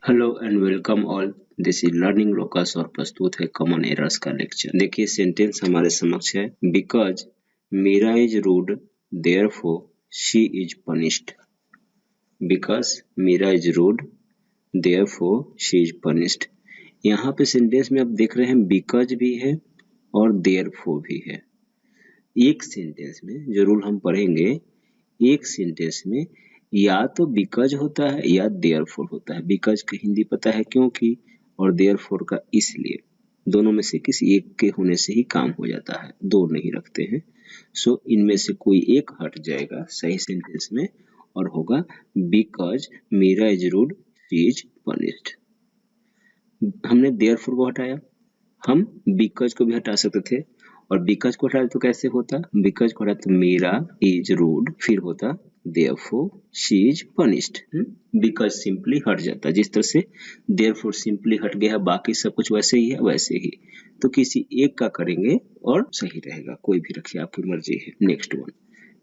Hello and welcome all. This is learning locus और प्रस्तुत है कॉमन एरर्स का लेक्चर। देखिए सेंटेंस हमारे समक्ष है। Because Meera is rude therefore she is punished. Because Meera is rude therefore she is punished. यहाँ पे सेंटेंस में आप देख रहे हैं बिकॉज भी है और देयरफॉर भी है। एक सेंटेंस में जो रूल हम पढ़ेंगे, एक सेंटेंस में या तो बिकॉज होता है या देयरफॉर होता है। बिकॉज का हिंदी पता है क्योंकि, और देयरफॉर का इसलिए। दोनों में से किसी एक के होने से ही काम हो जाता है, दो नहीं रखते हैं। सो इनमें से कोई एक हट जाएगा सही सेंटेंस में और होगा because Meera is rude she is punished. हमने देयरफॉर को हटाया, हम बिकॉज को भी हटा सकते थे, और बिकॉज को हटाए तो कैसे होता, बिकॉज को हटाए तो मीरा इज रूड, फिर होता therefore she is punished. Because simply हट जाता, जिस तरह से देयरफॉर सिंपली हट गया, बाकी सब कुछ वैसे ही है वैसे ही। तो किसी एक का करेंगे और सही रहेगा, कोई भी रखिए, आपकी मर्जी है। Next one,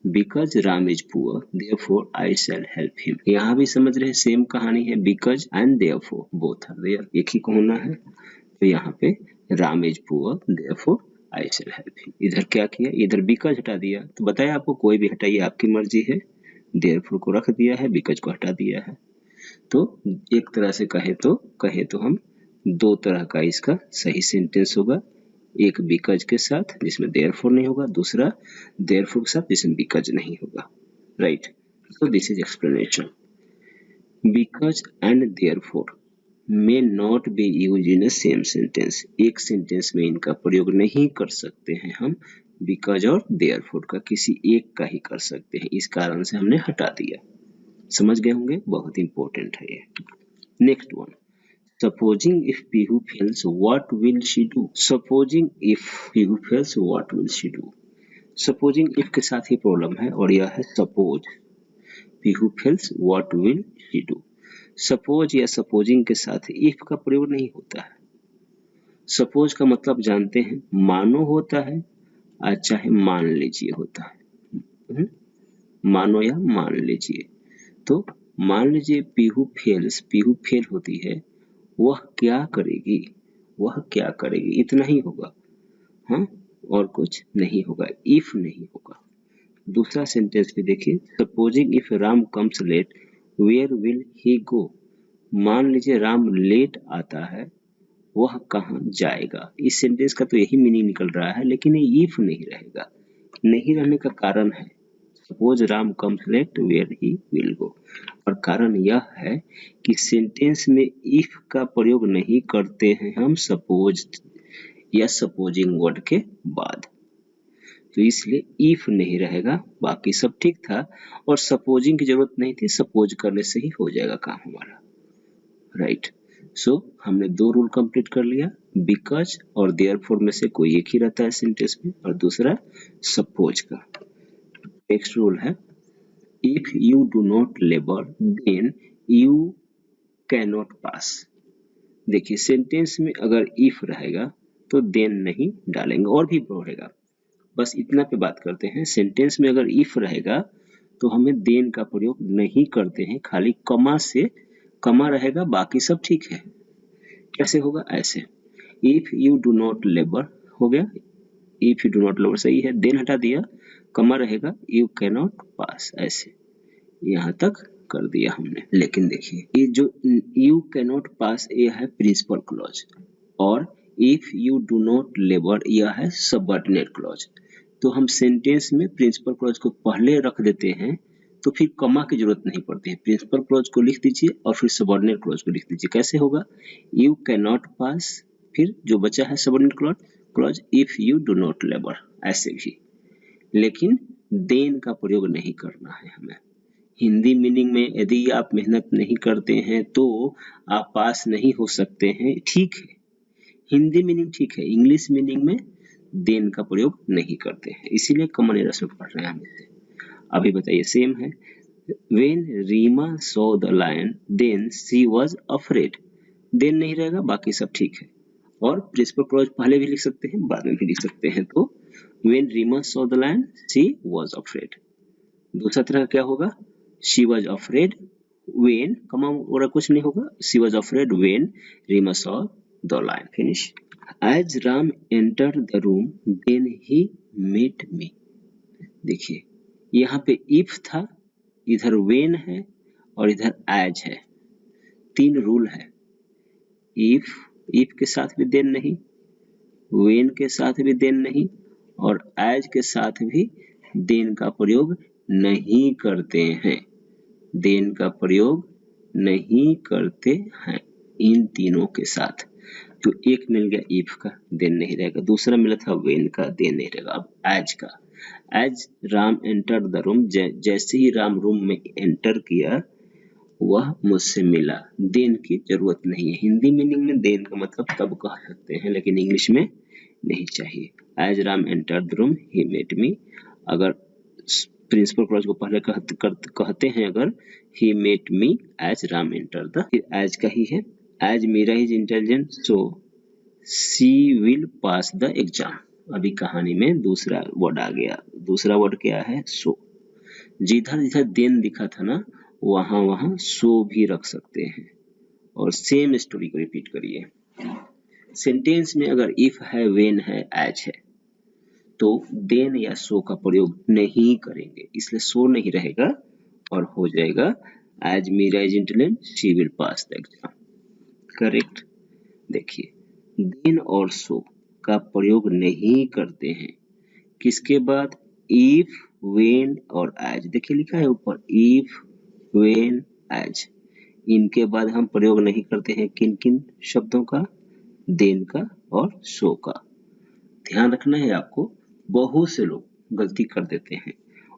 because Ram is poor therefore I shall help him. यहाँ भी समझ रहे सेम कहानी है, because and therefore both are there, एक ही को होना है। तो यहाँ पे Ram is poor therefore I shall help him. इधर क्या किया, इधर बिकॉज हटा दिया। तो बताया आपको, कोई भी हटाइए, आपकी मर्जी है। देयरफॉर को रख दिया है, बिकॉज को हटा दिया है। तो एक तरह से कहे तो हम दो तरह का इसका सही सेंटेंस होगा। एक बिकॉज के साथ जिसमें देयरफॉर नहीं होगा, दूसरा देयरफॉर के साथ जिसमें बिकॉज नहीं होगा। Right, so this is explanation. Because and therefore may not be used in a same sentence. एक सेंटेंस में इनका प्रयोग नहीं कर सकते हैं हम। बिकॉज और देयरफॉर का किसी एक का ही कर सकते हैं, इस कारण से हमने हटा दिया। समझ गए होंगे, बहुत इंपॉर्टेंट है ये। Next one, supposing if Pihu fails what will she do? Supposing if Pihu fails what will she do? Supposing if के साथ ही प्रॉब्लम है और यह है suppose। Pihu fails what will she do? Suppose या supposing के साथ if का प्रयोग नहीं होता है। Suppose का मतलब जानते हैं, मानो होता है, चाहे मान लीजिए होता है। मानो या मान लीजिए। तो मान लीजिए पीहू फेल्स, पीहू फेल होती है, वह क्या करेगी, वह क्या करेगी, इतना ही होगा। हाँ, और कुछ नहीं होगा, इफ नहीं होगा। दूसरा सेंटेंस भी देखिए, supposing if Ram comes late where will he go. मान लीजिए राम लेट आता है, वह कहाँ जाएगा। इस सेंटेंस का तो यही मीनिंग निकल रहा है, लेकिन ये इफ नहीं रहेगा। नहीं रहने का कारण है, suppose Ram comes late where he will go. और कारण यह है कि सेंटेंस में इफ का प्रयोग नहीं करते हैं हम सपोज या सपोजिंग वर्ड के बाद, तो इसलिए इफ नहीं रहेगा। बाकी सब ठीक था और सपोजिंग की जरूरत नहीं थी, सपोज करने से ही हो जाएगा काम हमारा। राइट, सो हमने दो रूल कंप्लीट कर लिया। बिकॉज और देयरफॉर में से कोई एक ही रहता है सेंटेंस में, और दूसरा सपोज का। नेक्स्ट रूल है, if you do not labour then you can not pass. देखिए सेंटेंस में अगर इफ रहेगा तो देन नहीं डालेंगे, और भी रहेगा, बस इतना पे बात करते हैं। सेंटेंस में अगर इफ रहेगा तो हमें देन का प्रयोग नहीं करते हैं, खाली कमा से, कमा रहेगा, बाकी सब ठीक है। कैसे होगा, ऐसे, if you do not labour हो गया, if you do not labour सही है, देन हटा दिया, कमा रहेगा, यू कैन नॉट पास, ऐसे यहाँ तक कर दिया हमने। लेकिन देखिए ये जो यू कैन नॉट पास ये है प्रिंसिपल क्लॉज, और if you do not labour यह है सबऑर्डिनेट क्लॉज। तो हम सेंटेंस में प्रिंसिपल क्लॉज को पहले रख देते हैं, तो फिर कमा की जरूरत नहीं पड़ती है। प्रिंसिपल क्लॉज को लिख दीजिए और फिर सबऑर्डिनेट क्लॉज को लिख दीजिए। कैसे होगा, यू कैन नॉट पास, फिर जो बचा है subordinate clause if you do not labour, ऐसे भी। लेकिन देन का प्रयोग नहीं करना है हमें। हिंदी मीनिंग में यदि आप मेहनत नहीं करते हैं तो आप पास नहीं हो सकते हैं, ठीक है, हिंदी मीनिंग ठीक है, इंग्लिश मीनिंग में देन का प्रयोग नहीं करते हैं, इसीलिए कॉमन एरर्स में पढ़ रहे हैं हम इसे। अभी बताइए, सेम है, When Reema saw the lion then she was afraid। Then नहीं रहेगा, बाकी सब ठीक है, और प्रिंसिपल क्लॉज पहले भी लिख सकते हैं, बाद में भी लिख सकते हैं। तो When Reema saw the lion she was afraid। दूसरा तरह क्या होगा, she was afraid वेन कमा वगैरह कुछ नहीं होगा, she was afraid when Reema saw the lion. Finish. As Ram enter the room then he met me. देखिए यहाँ पे इफ था, इधर वेन है और इधर एज है। तीन रूल है, इफ के साथ भी देन नहीं, वेन के साथ भी देन नहीं और एज के साथ भी देन का प्रयोग नहीं करते हैं, देन का प्रयोग नहीं करते हैं इन तीनों के साथ। तो एक मिल गया इफ का, देन नहीं रहेगा, दूसरा मिला था वेन का, देन नहीं रहेगा। अब एज का, as Ram enter the room, जैसे ही राम रूम में एंटर किया वह मुझसे मिला, देन की जरूरत नहीं है। हिंदी मीनिंग में देन का मतलब तब कह सकते हैं लेकिन इंग्लिश में नहीं चाहिए। As Ram enter the room he met me, अगर प्रिंसिपल क्लॉज को पहले कहते हैं अगर he met me as Ram enter the, फिर एज का ही है, as Meera is intelligent so she will pass the exam. अभी कहानी में दूसरा वर्ड आ गया, दूसरा वर्ड क्या है, सो। जिधर जिधर देन दिखा था ना वहां वहां सो भी रख सकते हैं और सेम स्टोरी को रिपीट करिए। सेंटेंस में अगर इफ है, वेन है, एज है तो देन या सो का प्रयोग नहीं करेंगे, इसलिए सो नहीं रहेगा और हो जाएगा as Meera is intelligent she will pass the exam. Correct. देखिए देन और सो का प्रयोग नहीं करते हैं किसके बाद, इफ, वेन और एज। देखिए लिखा है ऊपर इफ, वेन, एज, इनके बाद हम प्रयोग नहीं करते हैं किन किन शब्दों का, देन का और सो का। ध्यान रखना है आपको, बहुत से लोग गलती कर देते हैं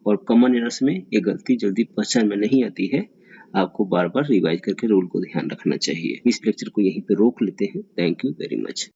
और कॉमन एरर्स में ये गलती जल्दी पहचान में नहीं आती है, आपको बार बार रिवाइज करके रूल को ध्यान रखना चाहिए। इस लेक्चर को यहीं पे रोक लेते हैं। Thank you very much.